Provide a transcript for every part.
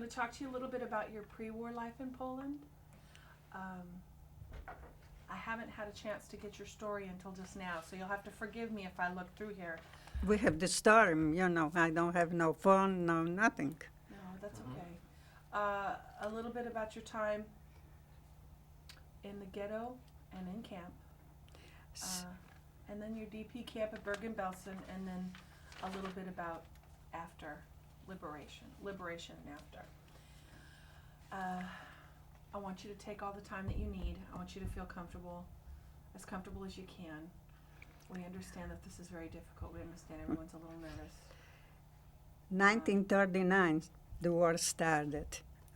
to talk to you a little bit about your pre-war life in Poland. I haven't had a chance to get your story until just now, so you'll have to forgive me if I look through here. We have the storm, I don't have no phone, no nothing. No, that's okay. A little bit about your time in the ghetto and in camp, and then your DP camp at Bergen-Belsen, and then a little bit about after liberation and after. I want you to take all the time that you need. I want you to feel comfortable as you can. We understand that this is very difficult. We understand everyone's a little nervous. 1939, the war started.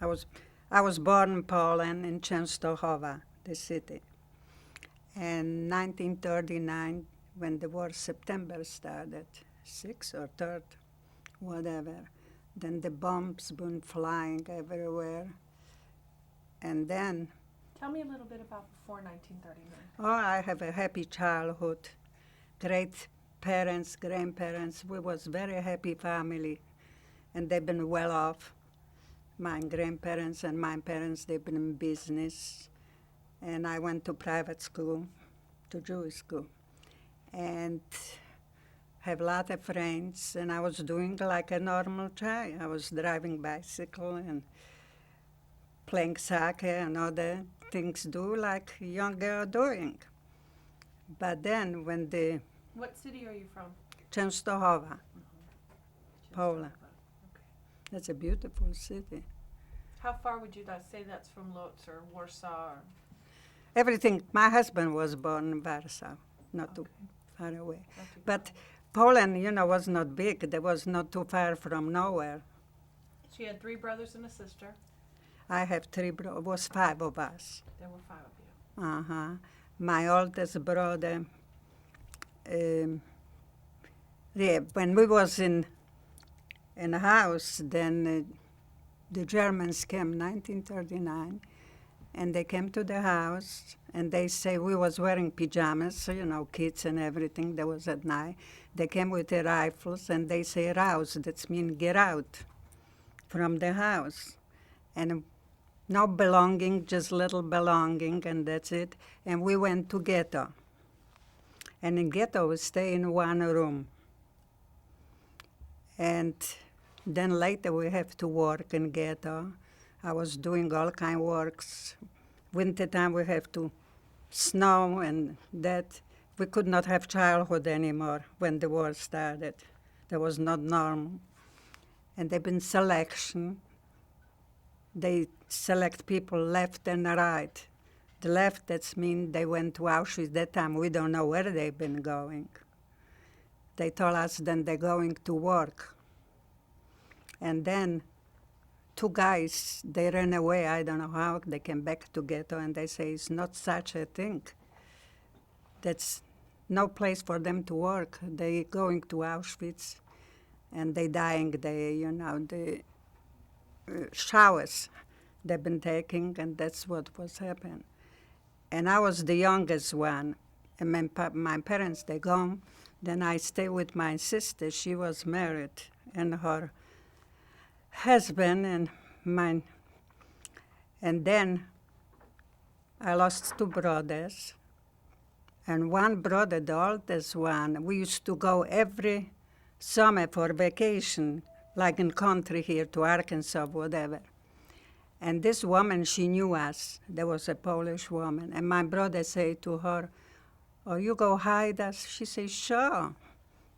I was born in Poland, in Częstochowa, the city. And 1939, when the war, September started, 6th or 3rd, whatever, then the bombs been flying everywhere. And then... Tell me a little bit about before 1939. Oh, I have a happy childhood. Great parents, grandparents. We was very happy family. And they've been well off. My grandparents and my parents, they've been in business. And I went to private school, to Jewish school. And have a lot of friends. And I was doing like a normal child. I was driving bicycle and playing soccer and other things do like young girl doing. But then when the... What city are you from? Częstochowa, Poland. Okay. That's a beautiful city. How far would you say that's from Lodz or Warsaw? Or? Everything. My husband was born in Warsaw, not too far away. Not too But far. Poland, was not big. There was not too far from nowhere. So you had 3 brothers and a sister. I have 3 brothers. Was 5 of us. There were 5 of you. Uh-huh. My oldest brother, when we was in a house, then the Germans came 1939, and they came to the house, and they say we was wearing pajamas, so, kids and everything. That was at night. They came with their rifles, and they say raus. That means get out from the house. And no belonging, just little belonging, and that's it. And we went to ghetto. And in ghetto, we stay in one room. And then later we have to work in ghetto. I was doing all kind of works. Wintertime we have to snow and that. We could not have childhood anymore when the war started. That was not normal. And they've been selection. They select people left and right. The left, that means they went to Auschwitz. That time we don't know where they've been going. They told us then they're going to work. And then 2 guys, they ran away. I don't know how. They came back to ghetto and they say it's not such a thing. That's no place for them to work. They going to Auschwitz and they dying there, the showers they've been taking, and that's what was happening. And I was the youngest one, and my parents, they gone. Then I stayed with my sister. She was married, and her husband and mine. And then I lost 2 brothers, and one brother, the oldest one, we used to go every summer for vacation, like in country here to Arkansas, whatever. And this woman, she knew us. There was a Polish woman. And my brother said to her, "Oh, you go hide us?" She said, "Sure.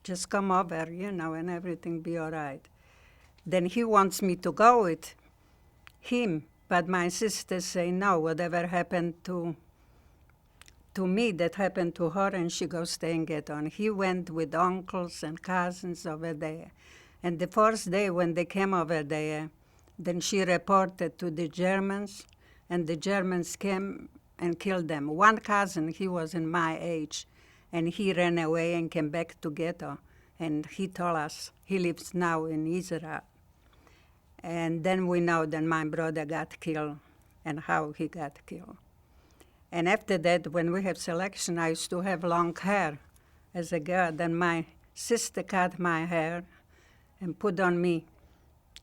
Just come over, and everything be all right." Then he wants me to go with him. But my sister say, "No, whatever happened to me, that happened to her," and she goes stay and get on. He went with uncles and cousins over there. And the first day when they came over there, then she reported to the Germans, and the Germans came and killed them. One cousin, he was in my age, and he ran away and came back to ghetto. And he told us he lives now in Israel. And then we know that my brother got killed and how he got killed. And after that, when we have selection, I used to have long hair as a girl. Then my sister cut my hair and put on me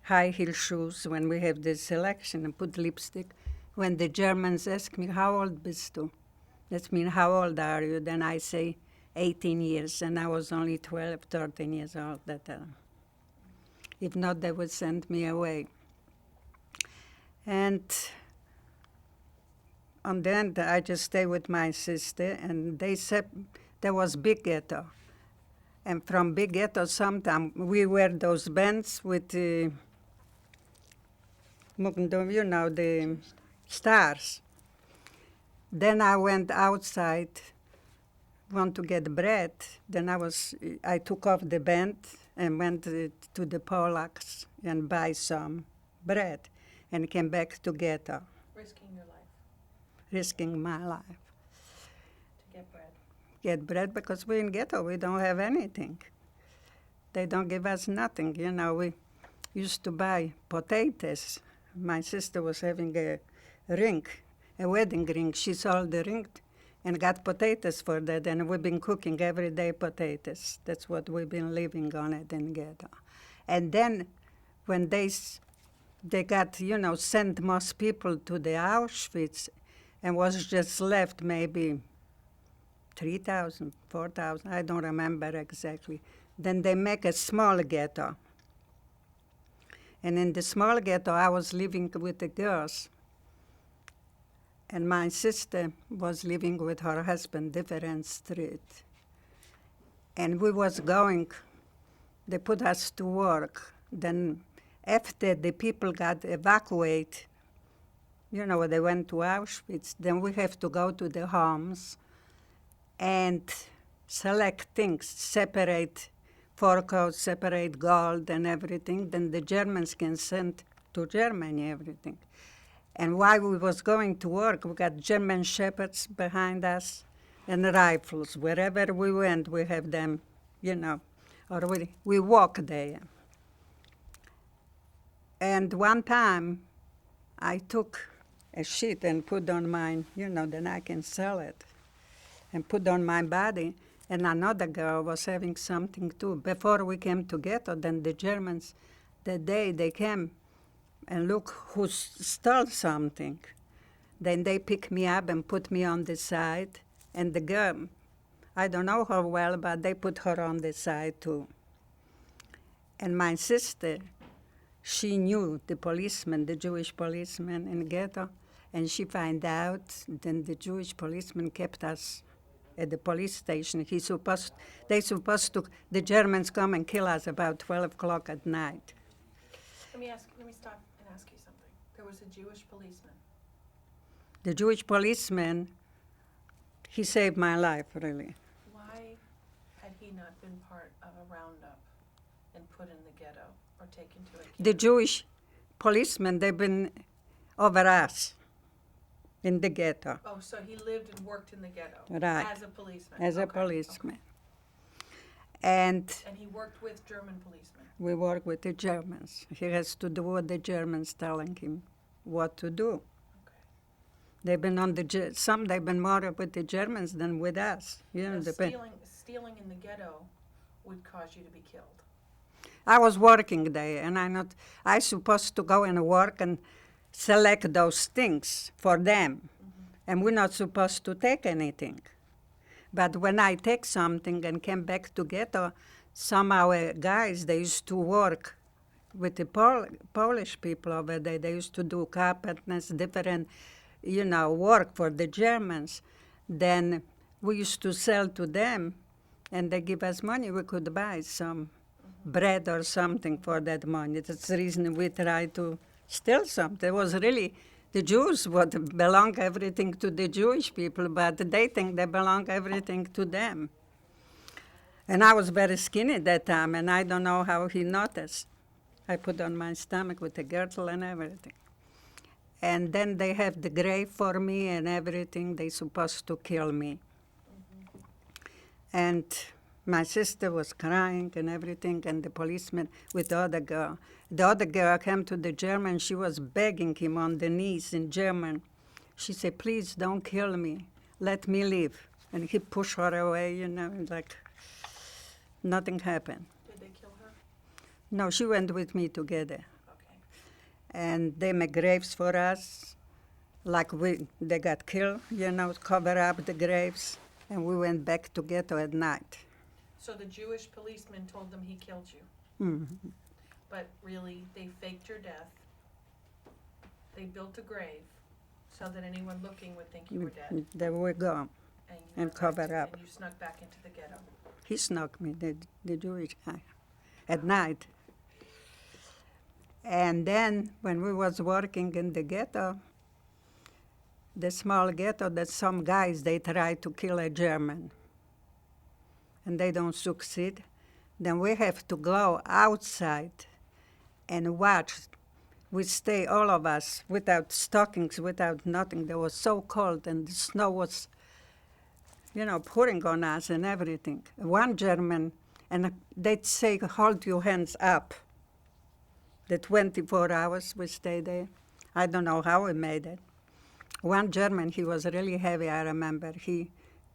high heel shoes when we have this election and put lipstick. When the Germans ask me, how old bist du? That means, how old are you? Then I say 18 years, and I was only 12, 13 years old that time. If not, they would send me away. And on the end, I just stay with my sister, and they said there was big ghetto. And from big ghetto, sometimes we wear those bands with the, you know, the stars. Then I went outside, want to get bread. Then I took off the band and went to the Polacks and buy some bread, and came back to ghetto. Risking your life Risking my life. to get bread. Get bread because we're in ghetto, we don't have anything. They don't give us nothing, you know. We used to buy potatoes. My sister was having a ring, a wedding ring. She sold the ring and got potatoes for that, and we've been cooking every day potatoes. That's what we've been living on it in ghetto. And then when they got, you know, sent most people to the Auschwitz, and was just left maybe 3,000, 4,000, I don't remember exactly. Then they make a small ghetto. And in the small ghetto, I was living with the girls. And my sister was living with her husband, different street. And we was going, they put us to work. Then after the people got evacuated, you know, they went to Auschwitz, then we have to go to the homes and select things, separate forecoats, separate gold and everything. Then the Germans can send to Germany everything. And while we was going to work, we got German shepherds behind us and rifles. Wherever we went, we have them, you know, or we walk there. And one time, I took a sheet and put on mine, you know, then I can sell it, and put on my body. And another girl was having something too. Before we came to ghetto, then the Germans, the day they came and look who stole something. Then they picked me up and put me on the side. And the girl, I don't know her well, but they put her on the side too. And my sister, she knew the policeman, the Jewish policeman in ghetto, and she found out. Then the Jewish policeman kept us at the police station. The Germans come and kill us about 12 o'clock at night. Let me stop and ask you something. There was a Jewish policeman. The Jewish policeman, he saved my life, really. Why had he not been part of a roundup and put in the ghetto or taken to a camp? The Jewish policemen, they've been over us in the ghetto. Oh, so he lived and worked in the ghetto. Right. As a policeman. As a Okay, policeman. okay. And And he worked with German policemen. we work with the Germans. He has to do what the Germans telling him what to do. Okay. They've been they've been more with the Germans than with us. You know, Now, stealing in the ghetto would cause you to be killed. I was working there, and I supposed to go and work and select those things for them. Mm-hmm. And we're not supposed to take anything. But when I take something and came back to ghetto, some of our guys, they used to work with the Polish people over there. They used to do carpenters, different, you know, work for the Germans. Then we used to sell to them, and they give us money. We could buy some bread or something for that money. That's the reason we try to steal something. It was really the Jews would belong everything to the Jewish people, but they think they belong everything to them. And I was very skinny that time, and I don't know how he noticed. I put on my stomach with a girdle and everything. And then they have the grave for me and everything. They supposed to kill me. Mm-hmm. And my sister was crying and everything, and the policeman with the other girl. The other girl came to the German. She was begging him on the knees in German. She said, please don't kill me. Let me live. And he pushed her away, you know, and like nothing happened. Did they kill her? No, she went with me together. Okay. and they make graves for us, like they got killed, cover up the graves, and we went back to ghetto at night. So the Jewish policeman told them he killed you, Mm-hmm. but really they faked your death. They built a grave so that anyone looking would think you were dead. There we go. And, you And went cover back up. And you snuck back into the ghetto. He snuck me, the Jewish guy, at night. And then when we was working in the ghetto, the small ghetto, that some guys, they try to kill a German. And they don't succeed. Then we have to go outside and watch. We stay, all of us, without stockings, without nothing. It was so cold, and the snow was, pouring on us and everything. One German, and they'd say, hold your hands up. The 24 hours we stayed there. I don't know how we made it. One German, he was really heavy, I remember.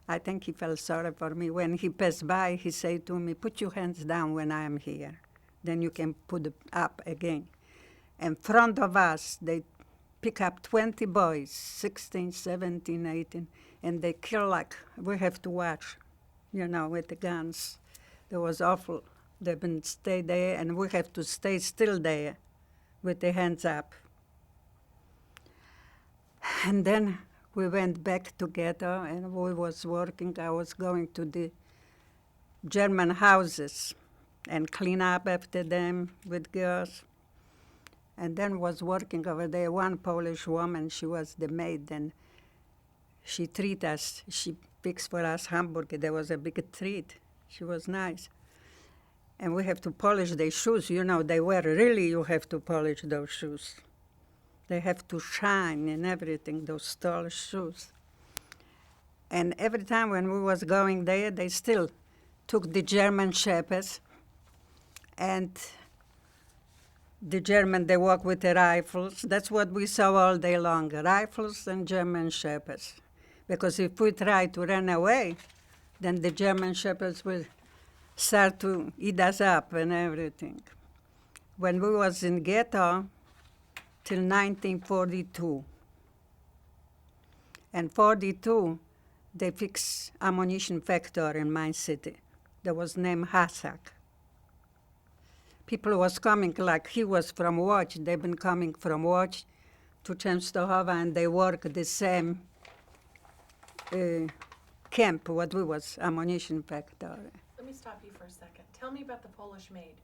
I think he felt sorry for me. When he passed by, he said to me, put your hands down when I am here. Then you can put it up again. In front of us, they pick up 20 boys, 16, 17, 18, and they kill like, we have to watch, with the guns. It was awful. They've been stay there, and we have to stay still there with the hands up. And then we went back together, and we was working. I was going to the German houses and clean up after them with girls. And then was working over there, one Polish woman, she was the maid, and she treat us, she fixed for us hamburger. There was a big treat. She was nice. And we have to polish their shoes. They wear, really, you have to polish those shoes. They have to shine and everything, those stall shoes. And every time when we was going there, they still took the German shepherds, and the German, they walk with the rifles. That's what we saw all day long, rifles and German shepherds. Because if we try to run away, then the German shepherds will start to eat us up and everything. When we was in ghetto, till 1942. And 42, they fixed ammunition factory in my city. That was named Hassak. People was coming, like he was from Watch. They've been coming from Watch to Częstochowa, and they work the same camp, what we was, ammunition factory. Let me stop you for a second. Tell me about the Polish maid.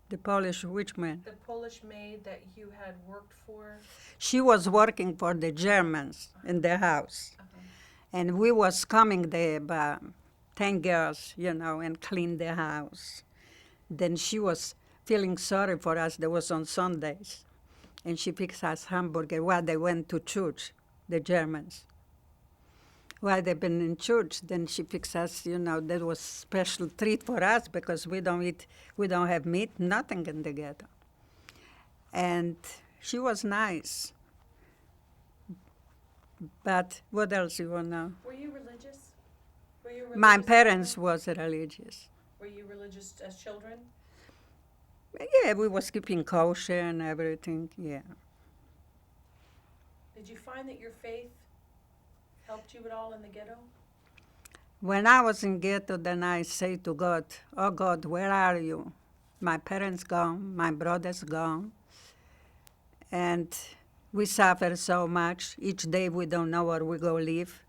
The Polish which man? The Polish maid that you had worked for? She was working for the Germans in the house. And we was coming there by 10 girls, and clean the house. Then she was feeling sorry for us. That was on Sundays. And she fixed us hamburger while they went to church, the Germans. While they've been in church, then she fixed us, that was special treat for us because we don't have meat, nothing in the ghetto. And she was nice. But what else you want to know? Were you religious? My parents was religious. Were you religious as children? Yeah, we was keeping kosher and everything, yeah. Did you find that your faith helped you at all in the ghetto? When I was in ghetto, then I say to God, oh God, where are you? My parents gone, my brothers gone. And we suffer so much. Each day we don't know where we go live.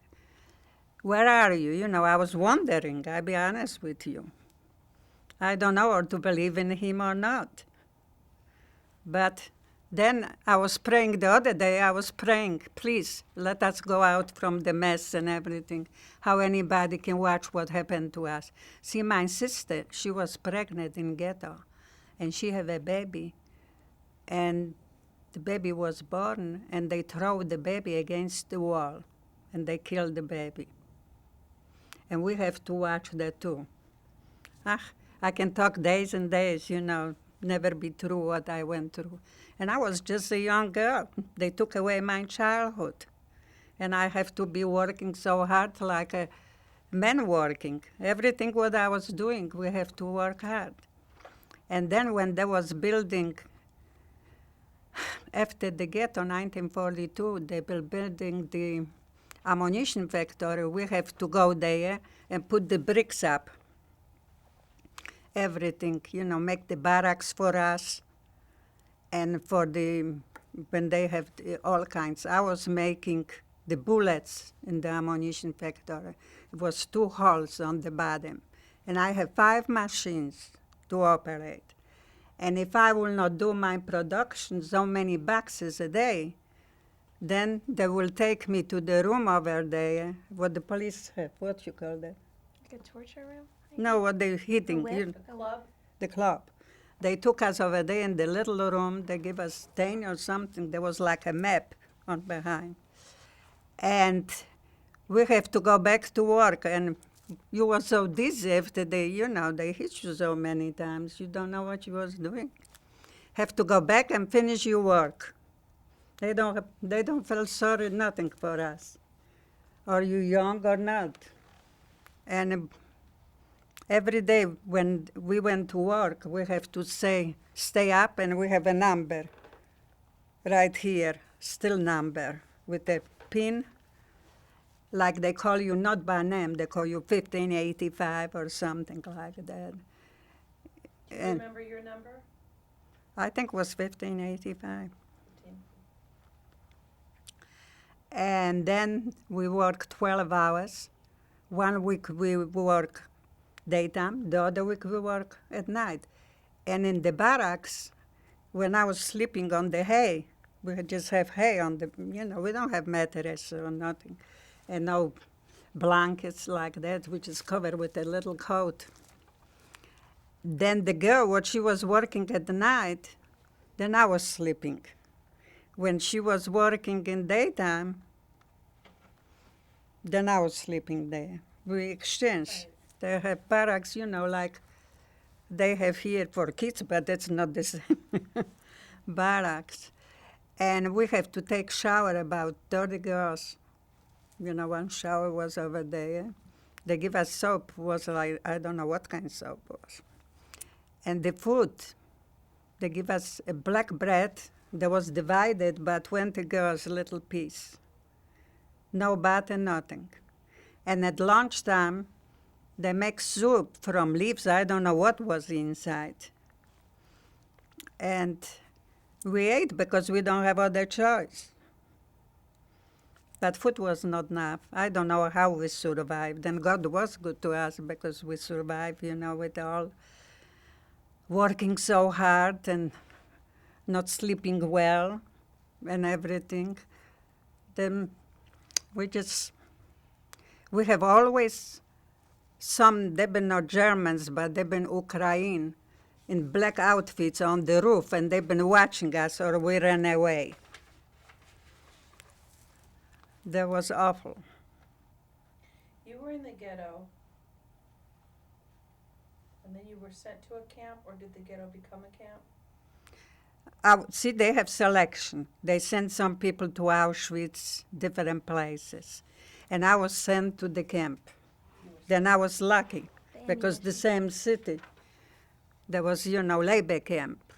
Where are you? I was wondering, I'll be honest with you. I don't know whether to believe in him or not. But then I was praying the other day, please, let us go out from the mess and everything, how anybody can watch what happened to us. See, my sister, she was pregnant in ghetto, and she had a baby, and the baby was born, and they throw the baby against the wall, and they kill the baby. And we have to watch that too. I can talk days and days, never be through what I went through. And I was just a young girl. They took away my childhood. And I have to be working so hard like a man working. Everything what I was doing, we have to work hard. And then when they was building After the ghetto, 1942, they were building the ammunition factory. We have to go there and put the bricks up. Everything, make the barracks for us. And when they have all kinds. I was making the bullets in the ammunition factory. It was 2 holes on the bottom. And I have 5 machines to operate. And if I will not do my production, so many boxes a day, then they will take me to the room over there, what the police have, what you call that? Like a torture room? No, what they're hitting. whip? The club? The club. They took us over there in the little room. They gave us 10 or something. There was like a map on behind. And we have to go back to work. And you were so dizzy after they hit you so many times. You don't know what you was doing. Have to go back and finish your work. They don't feel sorry, nothing for us. Are you young or not? And every day when we went to work, we have to say, stay up, and we have a number right here, still number, with a pin. Like they call you not by name, they call you 1585 or something like that. Do you And remember your number? I think it was 1585. And then we work 12 hours. 1 week we work daytime, the other week we work at night. And in the barracks, when I was sleeping on the hay, we just have hay on the, we don't have mattress or nothing. And no blankets like that, which is covered with a little coat. Then the girl, when she was working at the night, then I was sleeping. When she was working in daytime, then I was sleeping there. We exchanged. Right. They have barracks, like they have here for kids, but that's not the same barracks. And we have to take shower, about 30 girls. 1 shower was over there. They give us soap, was like, I don't know what kind of soap was. And the food, they give us a black bread that was divided by 20 girls, little piece. No butter, nothing. And at lunchtime, they make soup from leaves. I don't know what was inside. And we ate because we don't have other choice. But food was not enough. I don't know how we survived. And God was good to us because we survived, with all working so hard and not sleeping well and everything. Then we have always they've been not Germans, but they've been Ukraine in black outfits on the roof, and they've been watching us, or we ran away. That was awful. You were in the ghetto, and then you were sent to a camp, or did the ghetto become a camp? See, they have selection. They send some people to Auschwitz, different places. And I was sent to the camp. Then I was lucky, because the same city, there was, labor camp.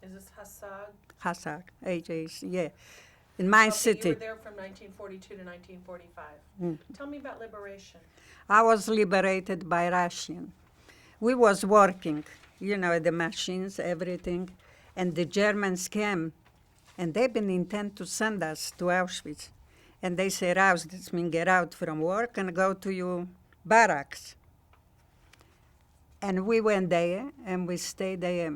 Is this Hassag? Hassag, HAC, yeah. In my Okay, city. you were there from 1942 to 1945. Tell me about liberation. I was liberated by Russian. We was working, the machines, everything, and the Germans came, and they've been intent to send us to Auschwitz. And they say, Raus, this means get out from work and go to your barracks. And we went there, and we stayed there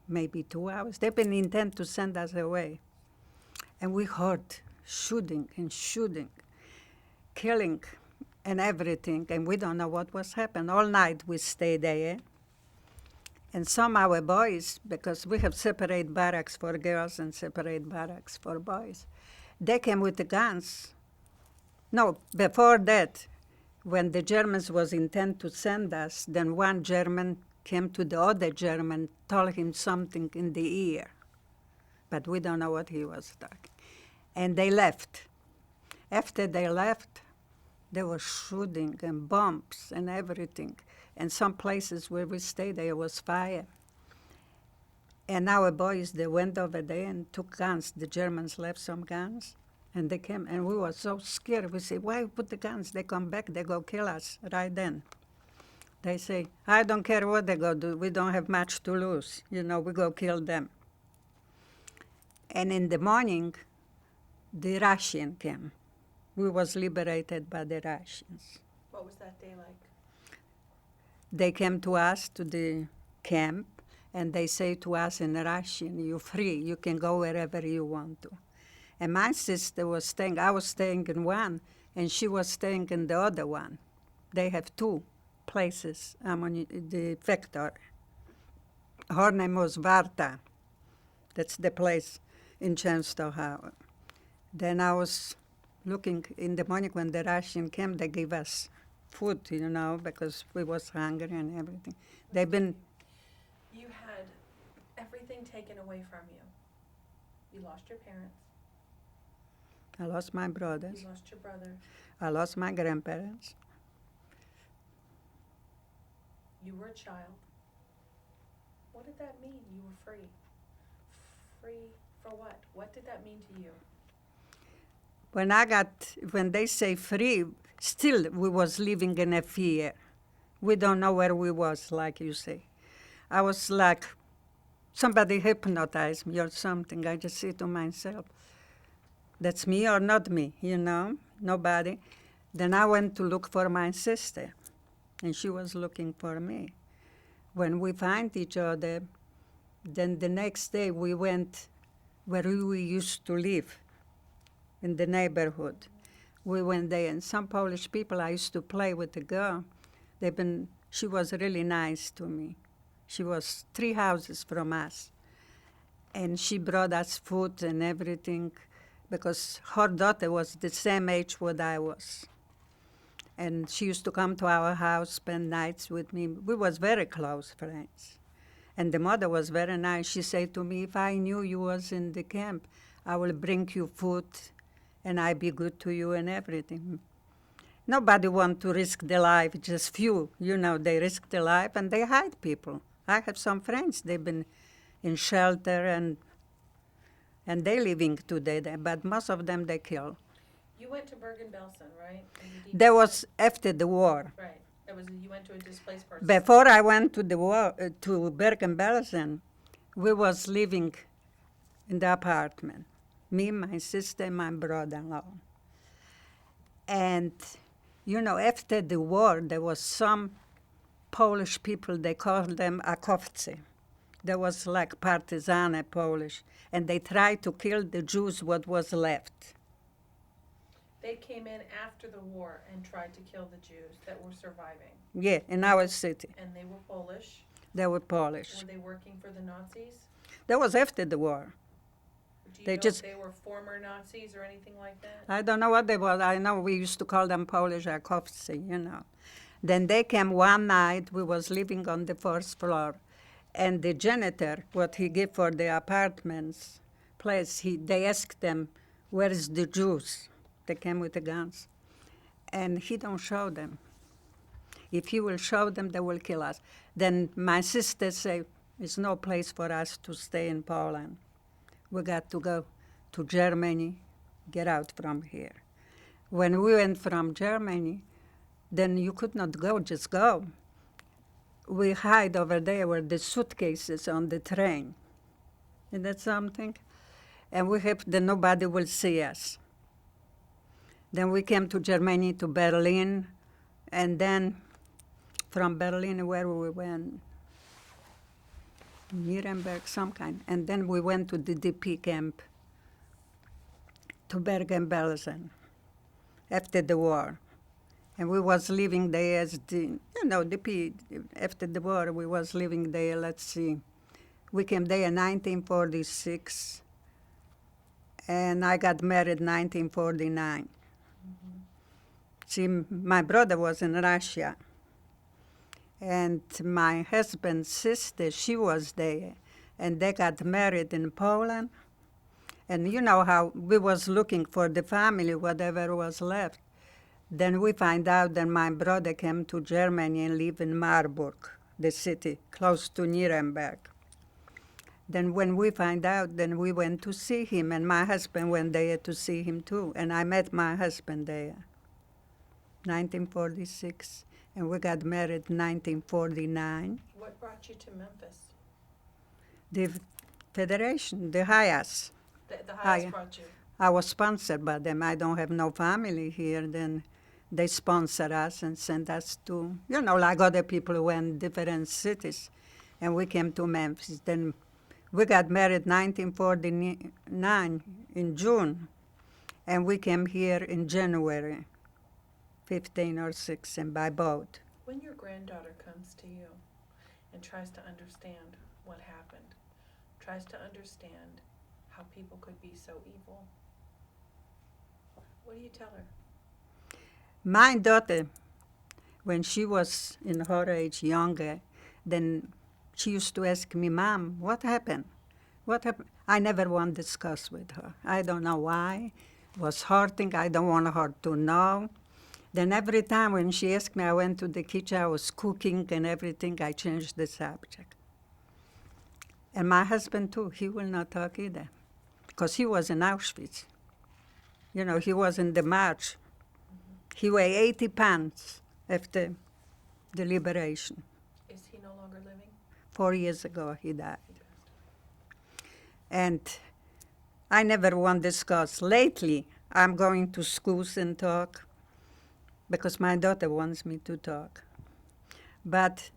maybe 2 hours. They've been intent to send us away. And we heard shooting and shooting, killing and everything, and we don't know what was happening. All night we stayed there. And some of our boys, because we have separate barracks for girls and separate barracks for boys, they came with the guns. No, before that, when the Germans was intent to send us, then one German came to the other German, told him something in the ear. But we don't know what he was talking. And they left. After they left, there was shooting and bombs and everything. And some places where we stayed, there was fire. And our boys, they went over there and took guns. The Germans left some guns, and they came, and we were so scared. We say, why put the guns? They come back, they go kill us right then. They say, I don't care what they go do. We don't have much to lose. You know, we go kill them. And in the morning, the Russian came. We was liberated by the Russians. What was that day like? They came to us, to the camp, and they say to us in Russian, you're free, you can go wherever you want to. And my sister was staying, I was staying in one, and she was staying in the other one. They have two places, the factory. Her name was Varta. That's the place in Częstochowa. Then I was looking in the morning when the Russian came, they gave us food, you know, because we was hungry and everything. They've been. You had everything taken away from you. You lost your parents. I lost my brothers. You lost your brother. I lost my grandparents. You were a child. What did that mean? You were free. Free for what? What did that mean to you? When they say free, still we was living in a fear. We don't know where we was, like you say. I was like, somebody hypnotized me or something. I just say to myself, that's me or not me, you know, nobody. Then I went to look for my sister, and she was looking for me. When we find each other, then the next day we went where we used to live, in the neighborhood. We went there, and some Polish people, I used to play with the girl. She was really nice to me. She was 3 houses from us. And she brought us food and everything, because her daughter was the same age what I was. And she used to come to our house, spend nights with me. We was very close friends. And the mother was very nice. She said to me, if I knew you was in the camp, I will bring you food, and I be good to you and everything. Nobody want to risk their life, just few. You know, they risk their life and they hide people. I have some friends, they've been in shelter and they living today, but most of them they kill. You went to Bergen-Belsen, right? That was after the war. Right. You went to a displaced person. Before I went to the war, to Bergen-Belsen, we was living in the apartment. Me, my sister, and my brother-in-law. And, you know, after the war, there was some Polish people, they called them akowcy. There was like partisan Polish, and they tried to kill the Jews what was left. They came in after the war and tried to kill the Jews that were surviving. Yeah, in our city. And they were Polish. They were Polish. Were they working for the Nazis? That was after the war. Do you They know just- if they were former Nazis or anything like that? I don't know what they were. I know we used to call them Polish akowcy, you know. Then they came one night, we was living on the first floor, and the janitor, what he gave for the apartments place, they asked them, where is the Jews? They came with the guns. And he don't show them. If he will show them, they will kill us. Then my sister said, there's no place for us to stay in Poland. We got to go to Germany, get out from here. When we went from Germany, then you could not go, just go. We hide over there where the suitcases on the train. Isn't that something? And we hope that nobody will see us. Then we came to Germany, to Berlin, and then from Berlin, where we went, Nuremberg, some kind. And then we went to the DP camp, to Bergen-Belsen, after the war. And we was living there as DP, after the war, we was living there, let's see. We came there in 1946, and I got married in 1949. See, my brother was in Russia, and my husband's sister, she was there, and they got married in Poland. And you know how we was looking for the family, whatever was left. Then we find out that my brother came to Germany and lived in Marburg, the city, close to Nuremberg. Then when we find out, then we went to see him, and my husband went there to see him too. And I met my husband there, 1946, and we got married 1949. What brought you to Memphis? The Federation, the highest. The highest brought you. I was sponsored by them. I don't have no family here. Then they sponsor us and send us to, like other people who went different cities. And we came to Memphis. Then we got married 1949 in June. And we came here in January, 15 or 6, and by boat. When your granddaughter comes to you and tries to understand what happened, tries to understand how people could be so evil, what do you tell her? My daughter, when she was in her age, younger, then she used to ask me, Mom, what happened? What happened? I never want to discuss with her. I don't know why. It was hurting. I don't want her to know. Then every time when she asked me, I went to the kitchen, I was cooking and everything, I changed the subject. And my husband too, he will not talk either, because he was in Auschwitz. He was in the march. He weighed 80 pounds after the liberation. Is he no longer living? 4 years ago, he died. He passed away. And I never want to discuss. Lately, I'm going to schools and talk, because my daughter wants me to talk. But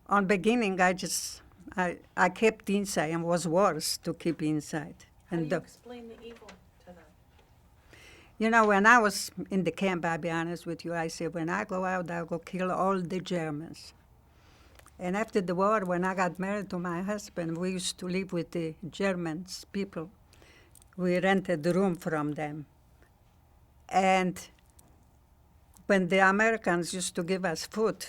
on beginning, I kept inside, and was worse to keep inside. How do And you explain the evil to them? when I was in the camp, I'll be honest with you, I said, when I go out, I'll go kill all the Germans. And after the war, when I got married to my husband, we used to live with the Germans people. We rented the room from them. And when the Americans used to give us food,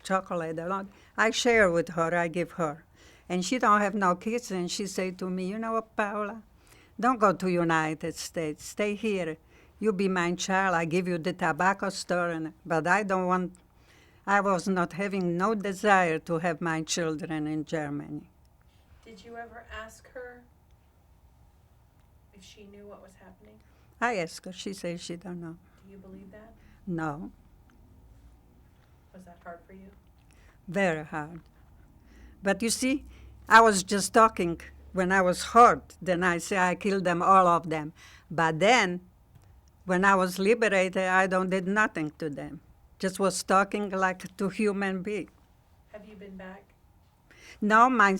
chocolate, a lot, I share with her, I give her. And she don't have no kids, and she say to me, you know what, Paula, don't go to United States, stay here. You be my child, I give you the tobacco store, but I was not having no desire to have my children in Germany. Did you ever ask her if she knew what was happening? I asked her, she says she don't know. Do you believe that? No, Was that hard for you? very hard. But you see, I was just talking when I was hurt, then I say I killed them, all of them. But then, when I was liberated, I did nothing to them. Just was talking like to human being. Have you been back? Now my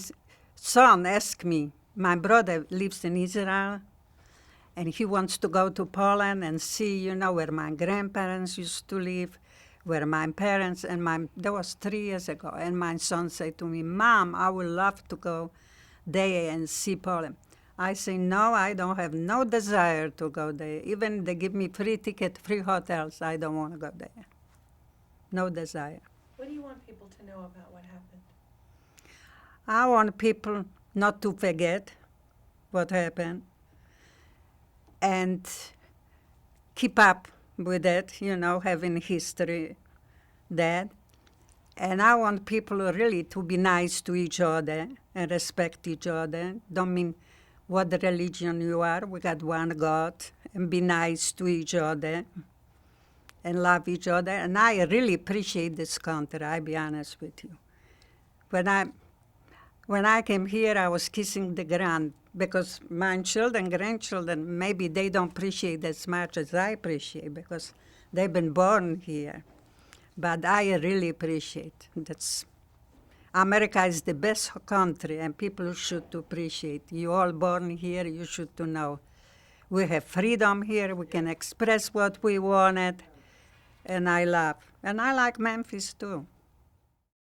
son asked me, my brother lives in Israel, and he wants to go to Poland and see, where my grandparents used to live, where my parents, that was 3 years ago, and my son said to me, Mom, I would love to go there and see Poland. I say, no, I don't have no desire to go there. Even they give me free ticket, free hotels, I don't want to go there. No desire. What do you want people to know about what happened? I want people not to forget what happened and keep up with it, having history that. And I want people really to be nice to each other and respect each other. Don't mean what religion you are. We got one God, and be nice to each other and love each other. And I really appreciate this country, I'll be honest with you. When I came here, I was kissing the ground, because my children, grandchildren, maybe they don't appreciate as much as I appreciate, because they've been born here. But I really appreciate that. America is the best country, and people should appreciate. You all born here, you should to know. We have freedom here, we can express what we wanted, and I love. And I like Memphis too.